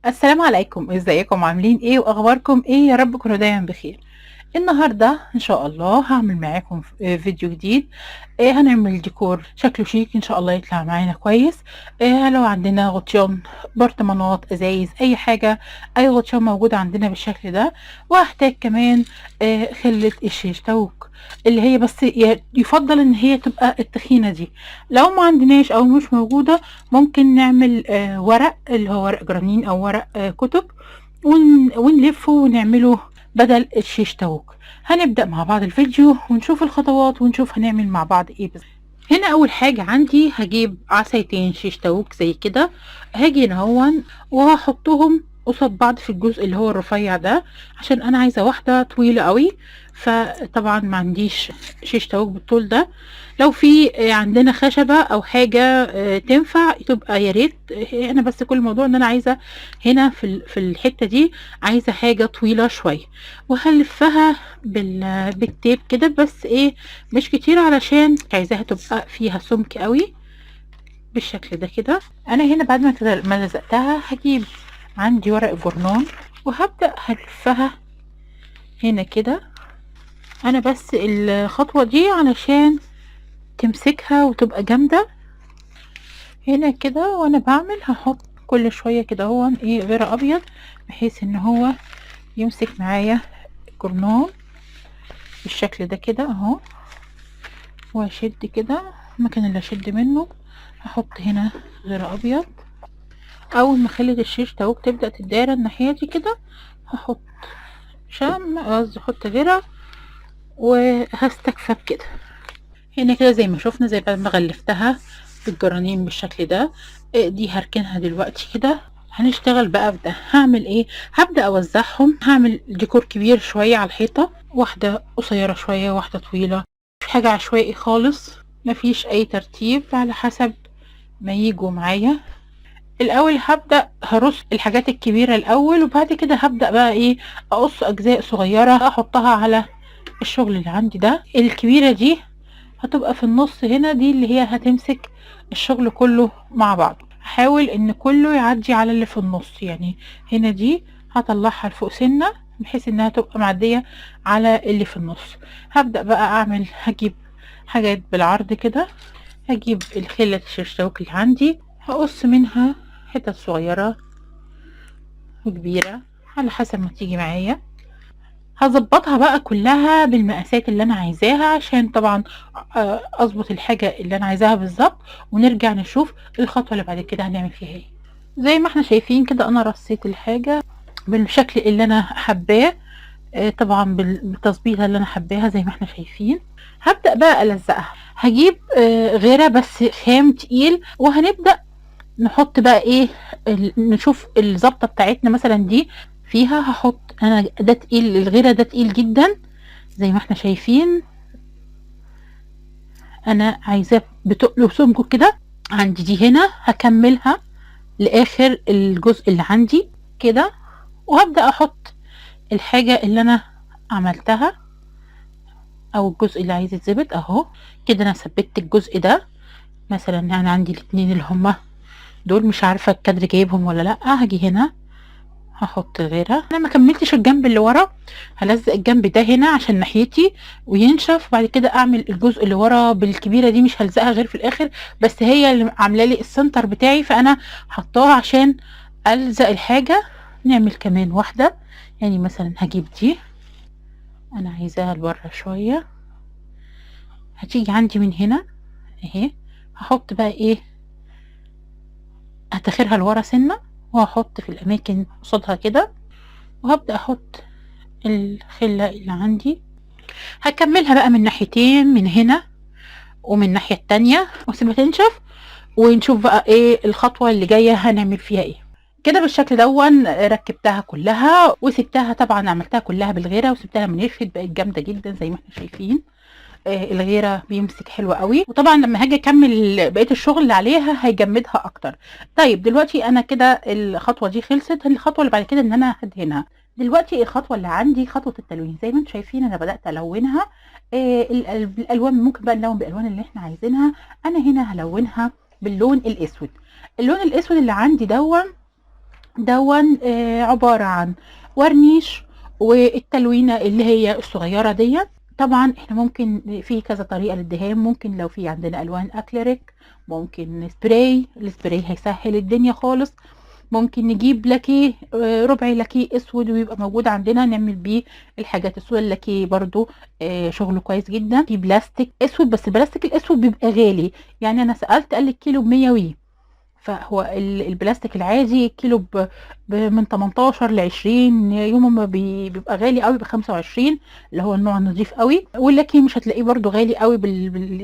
السلام عليكم، ازيكم عاملين ايه واخباركم ايه؟ يا رب تكونوا دايما بخير. النهارده ان شاء الله هعمل معاكم فيديو جديد. هنعمل ديكور شكله شيك ان شاء الله يطلع معانا كويس. لو عندنا غطيان برطمانات ازايز اي حاجه، اي غطيان موجوده عندنا بالشكل ده. وهحتاج كمان خله الشيشتوك اللي هي بس يفضل ان هي تبقى التخينه دي. لو ما عندناش او مش موجوده ممكن نعمل ورق اللي هو ورق جرانين او ورق كتب، ونلفه ونعمله بدل الشيش تاوك. هنبدأ مع بعض الفيديو ونشوف الخطوات ونشوف هنعمل مع بعض ايه بس. هنا اول حاجة عندي هجيب عصايتين شيش تاوك زي كده، هاجي هنا هون وهحطهم قصاد بعض في الجزء اللي هو الرفيع ده، عشان انا عايزة واحدة طويلة قوي. فطبعا ما عنديش شيش تاوك بالطول ده. لو في عندنا خشبة او حاجة تنفع تبقى يا ريت. انا بس كل الموضوع ان انا عايزة هنا في الحتة دي عايزة حاجة طويلة شوية، وهلفها بالتيب كده، بس ايه مش كتير علشان مش عايزاها تبقى فيها سمك قوي بالشكل ده كده. انا هنا بعد ما لزقتها هجيب عندي ورق جورنان وهبدأ هلفها هنا كده. انا بس الخطوة دي علشان تمسكها وتبقى جامدة هنا كده. وانا بعمل هحط كل شوية كده هو ايه غير ابيض، بحيث ان هو يمسك معايا الجورنان بالشكل ده كده اهو. واشد كده المكان اللي اشد منه هحط هنا غير ابيض. اول ما خلة الشيش تاوك تبدأ تدارى الناحية دي كده هحط شمع، قصدي احط غيرة، وهستكفى بكده. هنا كده زي ما شفنا، زي بعد ما غلفتها بالجرانين بالشكل ده. دي هركنها دلوقتي كده. هنشتغل بقى في ده. هعمل ايه؟ هبدأ اوزعهم، هعمل ديكور كبير شوية على الحيطة، واحدة قصيرة شوية واحدة طويلة، مش حاجة عشوائي خالص، مفيش اي ترتيب، على حسب ما يجوا معايا. الاول هبدأ هرص الحاجات الكبيرة الاول، وبعد كده هبدأ بقى ايه اقص اجزاء صغيرة احطها على الشغل اللي عندي ده. الكبيرة دي هتبقى في النص هنا، دي اللي هي هتمسك الشغل كله مع بعض. هحاول ان كله يعدي على اللي في النص، يعني هنا دي هطلعها لفوق سنة بحيث انها تبقى معدية على اللي في النص. هبدأ بقى اعمل، هجيب حاجات بالعرض كده، هجيب الخلة الشرشوك اللي عندي هقص منها حتت صغيرة وكبيرة على حسب ما تيجي معايا. هظبطها بقى كلها بالمقاسات اللي انا عايزاها، عشان طبعا اظبط الحاجة اللي انا عايزاها بالظبط، ونرجع نشوف الخطوة اللي بعد كده هنعمل فيها ايه. زي ما احنا شايفين كده انا رصيت الحاجة بالشكل اللي انا حباه، طبعا بالتظبيطة اللي انا حباها زي ما احنا شايفين. هبدأ بقى ألزقها. هجيب غيرة بس خام تقيل، وهنبدأ نحط بقى ايه نشوف الظبطة بتاعتنا. مثلا دي فيها هحط انا ده تقيل، الغيرة ده تقيل جدا زي ما احنا شايفين. انا عايزاه بتقله سمكه كده. عندي دي هنا هكملها لاخر الجزء اللي عندي كده، وهبدأ احط الحاجة اللي انا عملتها او الجزء اللي عايز يتظبط اهو كده. انا ثبت الجزء ده. مثلا انا عندي الاتنين اللي هما دول، مش عارفة الكادر جايبهم ولا لا. هاجي هنا هحط غيرها. انا ما كملتش الجنب اللي ورا، هلزق الجنب ده هنا عشان ناحيتي وينشف، وبعد كده اعمل الجزء اللي ورا بالكبيره دي. مش هلزقها غير في الاخر، بس هي اللي عامله لي السنتر بتاعي، فانا حطاها عشان الزق الحاجه. نعمل كمان واحده، يعني مثلا هجيب دي انا عايزاها لبره شويه، هتيجي عندي من هنا اهي. هحط بقى ايه، هتاخرها لورا سنه، وهحط في الاماكن قصادها كده، وهبدأ احط الخلة اللي عندي. هكملها بقى من ناحيتين، من هنا ومن الناحية التانية، واسيبها تنشف ونشوف بقى ايه الخطوة اللي جاية هنعمل فيها ايه. كده بالشكل دون ركبتها كلها وسبتها. طبعا عملتها كلها بالغيرة وسبتها لما نشفت، بقت جامدة جدا زي ما احنا شايفين. الغيرة بيمسك حلو قوي، وطبعا لما هاجي اكمل بقية الشغل اللي عليها هيجمدها اكتر. طيب دلوقتي انا كده الخطوة دي خلصت. الخطوة اللي بعد كده ان انا هدهنها. دلوقتي الخطوة اللي عندي خطوة التلوين. زي ما انتم شايفين انا بدأت الونها. الالوان ممكن بقى نلون بالالوان اللي احنا عايزينها. انا هنا هلونها باللون الاسود. اللون الاسود اللي عندي دون دون عبارة عن ورنيش والتلوينة اللي هي الصغيرة ديت. طبعا احنا ممكن في كذا طريقة للدهان، ممكن لو في عندنا الوان اكليريك، ممكن سبراي، السبراي هيسهل الدنيا خالص. ممكن نجيب لاكيه ربع لاكيه اسود ويبقى موجود عندنا نعمل بيه الحاجات السود. اللاكيه برضو شغله كويس جدا. في بلاستيك اسود بس البلاستيك الاسود بيبقى غالي، يعني انا سألت قال لي الكيلو ب100 وي، فهو البلاستيك العادي كيلو من 18 ل 20، يوم ما بيبقى غالي قوي ب25 اللي هو النوع النظيف قوي. واللاكي مش هتلاقيه برده غالي قوي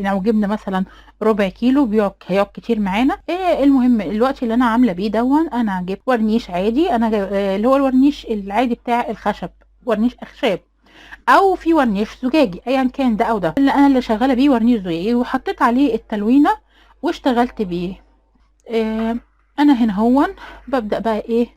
لو جبنا مثلا ربع كيلو هيقعد كتير معانا. المهم الوقت اللي انا عامله بيه دون، انا جبت ورنيش عادي، انا اللي هو الورنيش العادي بتاع الخشب، ورنيش اخشاب او في ورنيش زجاجي ايا كان ده او ده. اللي شغاله بيه ورنيش زجاجي، وحطيت عليه التلوينه واشتغلت بيه. آه، انا هنا هون ببدأ بقى ايه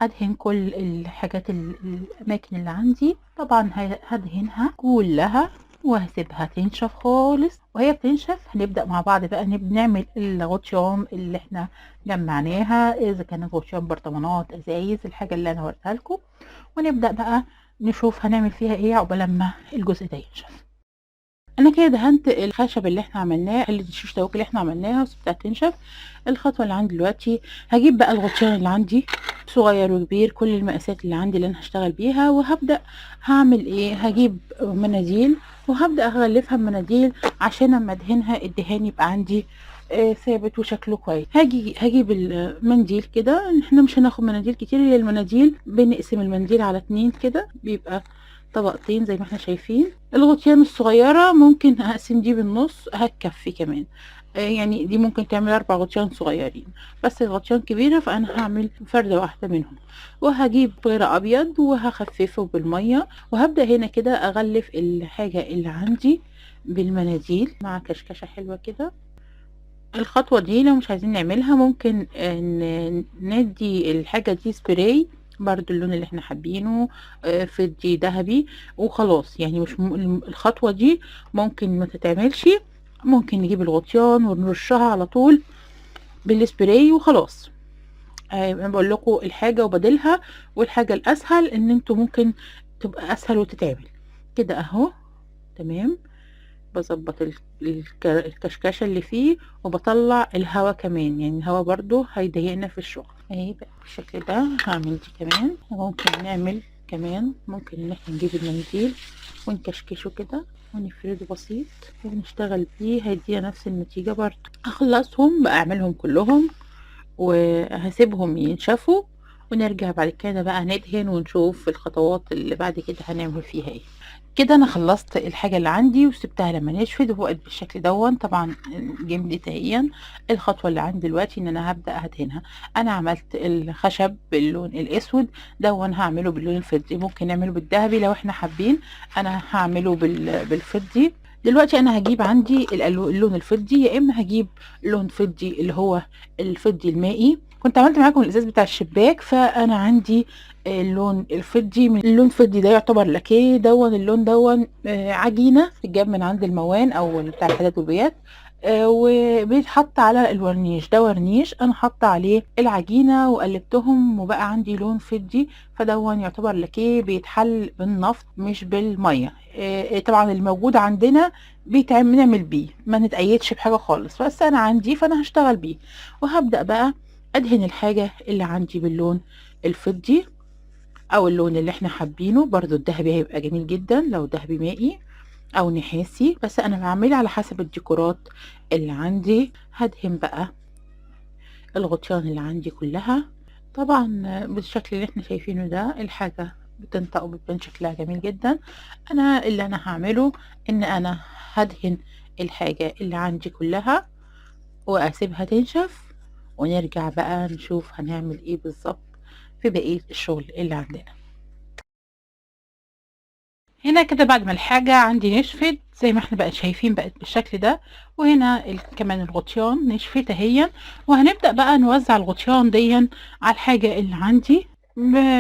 ادهن كل الحاجات الاماكن اللي عندي. طبعا هدهنها كلها وهسيبها تنشف خالص. وهي بتنشف هنبدأ مع بعض بقى نعمل الغطيان اللي احنا جمعناها، اذا كان غطيان برطمانات ازايز الحاجة اللي انا وريتها لكم، ونبدأ بقى نشوف هنعمل فيها ايه عقبال لما الجزء ده ينشف. انا كده دهنت الخشب اللي احنا عملناه، حله الشيش تاوك اللي احنا عملناها وسبتها تنشف. الخطوه اللي عندي دلوقتي هجيب بقى الغطيان اللي عندي صغير وكبير، كل المقاسات اللي عندي اللي انا هشتغل بيها، وهبدا هعمل ايه، هجيب مناديل وهبدا اغلفها بمناديل عشان اما ادهنها الدهان يبقى عندي ثابت وشكله كويس. هجيب المنديل كده، احنا مش هناخد مناديل كتير، هي المناديل بنقسم المنديل على 2 كده بيبقى طبقتين زي ما احنا شايفين. الغطيان الصغيرة ممكن هقسم دي بالنص هتكفي كمان، يعني دي ممكن تعمل 4 غطيان صغيرين، بس الغطيان كبيرة فانا هعمل فردة واحدة منهم. وهجيب غير ابيض وهخففه بالمية، وهبدأ هنا كده اغلف الحاجة اللي عندي بالمناديل مع كشكشة حلوة كده. الخطوة دي لو مش عايزين نعملها ممكن ندي الحاجة دي سبراي برضو اللون اللي احنا حابينه، فضي ذهبي وخلاص. يعني مش الخطوة دي ممكن ما تتعملش، ممكن نجيب الغطيان ونرشها على طول بالسبراي وخلاص. انا بقول لكم الحاجة وبدلها، والحاجة الاسهل ان انتوا ممكن تبقى اسهل وتتعمل كده اهو. تمام، بظبط الكشكشة اللي فيه وبطلع الهوا كمان، يعني الهوا برضو هيضايقنا في الشغل. اهي بقى بالشكل ده. هعمل دي كمان، وممكن نعمل كمان ممكن ان احنا نجيب المنديل ونكشكشه كده ونفرده بسيط ونشتغل بيه، هيدينا نفس النتيجة برضو. هخلصهم بقى اعملهم كلهم وهسيبهم ينشفوا، ونرجع بعد كده بقى ندهن ونشوف الخطوات اللي بعد كده هنعمل فيها ايه. كده انا خلصت الحاجه اللي عندي وسبتها لما نشفت وبقت بالشكل دون. طبعا جمدت اهيا. الخطوه اللي عندي دلوقتي ان انا هبدا ادهنها. انا عملت الخشب باللون الاسود دون، هعمله باللون الفضي، ممكن نعمله بالذهبي لو احنا حابين. انا هعمله بالفضي. دلوقتي انا هجيب عندي اللون الفضي، يا اما هجيب لون فضي اللي هو الفضي المائي. كنت عملت معاكم الازاز بتاع الشباك، فانا عندي اللون الفضي. من اللون الفضي ده يعتبر لاكيه دون، اللون دون عجينه بتجاب من عند الموان او بتاع الحداد والبيات، وبيتحط على الورنيش. ده ورنيش انا حاطه عليه العجينه وقلبتهم وبقى عندي لون فضي، فدون يعتبر لاكيه بيتحل بالنفط مش بالميه. طبعا الموجود عندنا بنعمل بيه، ما نتأيدش بحاجه خالص، بس انا عندي فانا هشتغل بيه. وهبدأ بقى ادهن الحاجه اللي عندي باللون الفضي او اللون اللي احنا حابينه. برضو الذهبي هيبقى جميل جدا لو ذهبي مائي او نحاسي، بس انا بعملها على حسب الديكورات اللي عندي. هدهن بقى الغطيان اللي عندي كلها. طبعا بالشكل اللي احنا شايفينه ده الحاجة بتنطق وبتبان شكلها جميل جدا. انا اللي انا هعمله ان انا هدهن الحاجة اللي عندي كلها واسيبها تنشف، ونرجع بقى نشوف هنعمل ايه بالظبط في بقية الشغل اللي عندنا. هنا كده بعد ما الحاجة عندي نشفت زي ما احنا بقى شايفين بقت بالشكل ده، وهنا كمان الغطيان نشفت اهي. وهنبدأ بقى نوزع الغطيان دي على الحاجة اللي عندي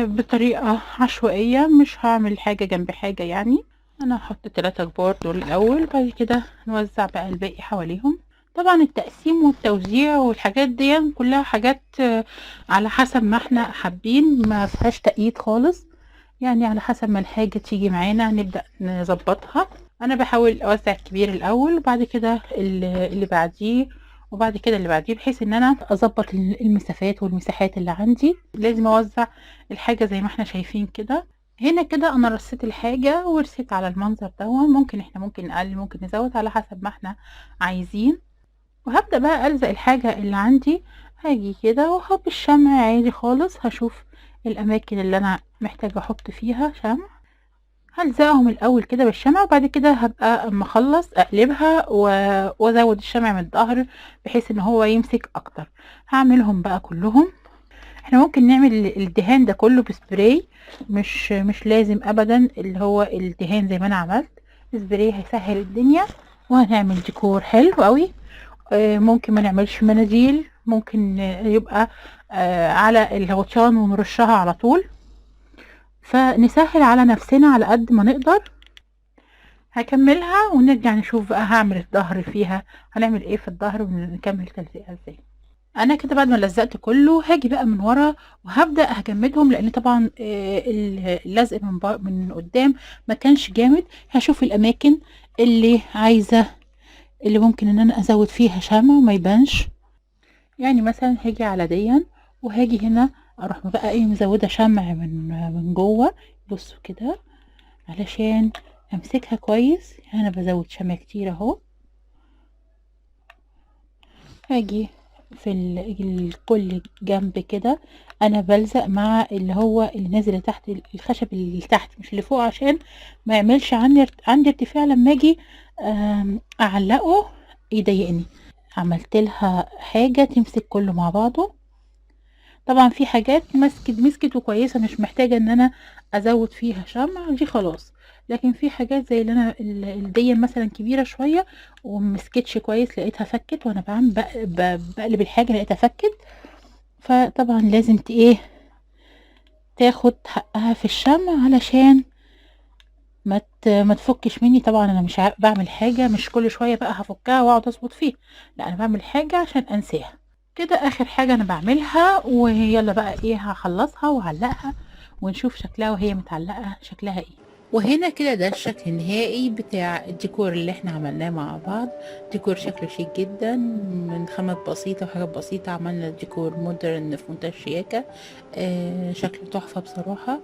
بطريقة عشوائية، مش هعمل حاجة جنب حاجة. يعني انا هحط 3 كبار دول الاول، بعد كده نوزع بقى الباقي حواليهم. طبعا التقسيم والتوزيع والحاجات دي كلها حاجات على حسب ما احنا حابين، ما فيهاش تقييد خالص، يعني على حسب ما الحاجة تيجي معانا نبدأ نظبطها. انا بحاول اوزع الكبير الاول وبعد كده اللي بعديه وبعد كده اللي بعديه، بحيث ان انا اظبط المسافات والمساحات اللي عندي. لازم اوزع الحاجة زي ما احنا شايفين كده. هنا كده انا رصيت الحاجة ورسيت على المنظر ده، ممكن احنا ممكن نقلل ممكن نزود على حسب ما احنا عايزين. وهبدأ بقى ألزق الحاجة اللي عندي. هاجي كده وأحط الشمع عادي خالص، هشوف الأماكن اللي أنا محتاجة أحط فيها شمع، هلزقهم الأول كده بالشمع، وبعد كده هبقى أما أخلص أقلبها وأزود الشمع من الظهر بحيث إن هو يمسك أكتر. هعملهم بقى كلهم. احنا ممكن نعمل الدهان ده كله بسبراي، مش لازم أبدا اللي هو الدهان زي ما أنا عملت. سبراي هيسهل الدنيا وهنعمل ديكور حلو قوي. ممكن ما نعملش مناديل، ممكن يبقى على الغطيان ونرشها على طول، فنسهل على نفسنا على قد ما نقدر. هكملها ونرجع نشوف بقى هعمل الظهر فيها، هنعمل ايه في الظهر ونكمل تلزيقها ازاي. انا كده بعد ما لزقت كله هاجي بقى من ورا وهبدأ هجمدهم، لان طبعا اللزق من قدام ما كانش جامد. هشوف الاماكن اللي عايزة اللي ممكن ان انا ازود فيها شمع وما يبانش. يعني مثلا هاجي على ديا وهاجي هنا اروح بقى ايه مزوده شمع من جوه. بصوا كده علشان امسكها كويس، انا بزود شمع كتير اهو. هاجي في كل جنب كده انا بلزق مع اللي هو اللي نازل تحت، الخشب اللي تحت مش اللي فوق، عشان ما يعملش عندي ارتفاع لما اجي اعلقه يضايقني. عملت لها حاجة تمسك كله مع بعضه. طبعا في حاجات مسكت وكويسة مش محتاجة ان انا ازود فيها شمع، دي خلاص. لكن في حاجات زي اللي انا دي مثلا كبيرة شوية ومسكتش كويس، لقيتها فكت وانا بعمل بقلب الحاجة لقيتها فكت. فطبعا لازم ايه تاخد حقها في الشمع علشان ما تفكش مني. طبعا انا مش بعمل حاجة مش كل شوية بقى هفكها واقعد اظبط فيه، لا انا بعمل حاجة عشان انساها. كده اخر حاجة انا بعملها، ويلا بقى ايه هخلصها واعلقها ونشوف شكلها وهي متعلقة شكلها ايه. وهنا كده ده الشكل النهائي بتاع الديكور اللي احنا عملناه مع بعض. ديكور شكله شيك جدا، من خامات بسيطة وحاجات بسيطة عملنا ديكور مودرن في منتهى الشياكة. شكله تحفة بصراحة.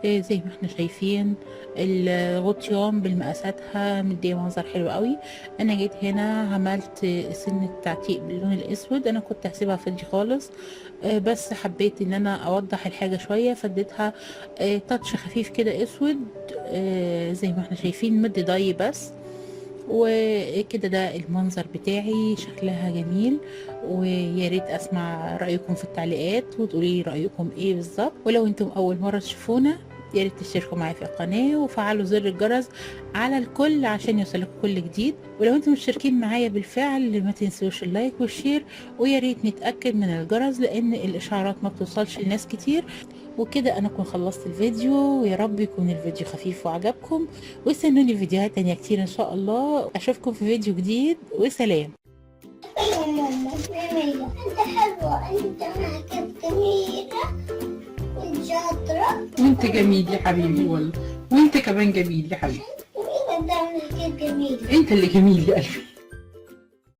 زي ما احنا شايفين الغطيان بالمقاساتها مديه منظر حلو قوي. انا جيت هنا عملت سنة تعتيق باللون الاسود، انا كنت هسيبها فضي خالص بس حبيت ان انا اوضح الحاجة شوية فديتها تاتش خفيف كده اسود. زي ما احنا شايفين مد ضي بس. وكده ده المنظر بتاعي، شكلها جميل. ويا ريت اسمع رايكم في التعليقات وتقولي لي رايكم ايه بالظبط. ولو انتم اول مره تشوفونا يا ريت تشتركوا معايا في القناه وفعلوا زر الجرس على الكل عشان يوصلكم كل جديد. ولو انتم مشتركين معايا بالفعل ما تنسوش اللايك والشير، ويا ريت نتاكد من الجرس لان الاشعارات ما بتوصلش لناس كتير. وكده انا اكون خلصت الفيديو، ويا رب يكون الفيديو خفيف وعجبكم. واستنوني فيديوهات تانية كتير ان شاء الله. اشوفكم في فيديو جديد وسلام. يا ماما جميلة، انت حلوة، انت معك جميلة وانت شاطرة. وانت جميل يا حبيبي والله، وانت كمان جميل يا حبيبي. مين ده معك جميلة؟ انت اللي جميل يا قلبي.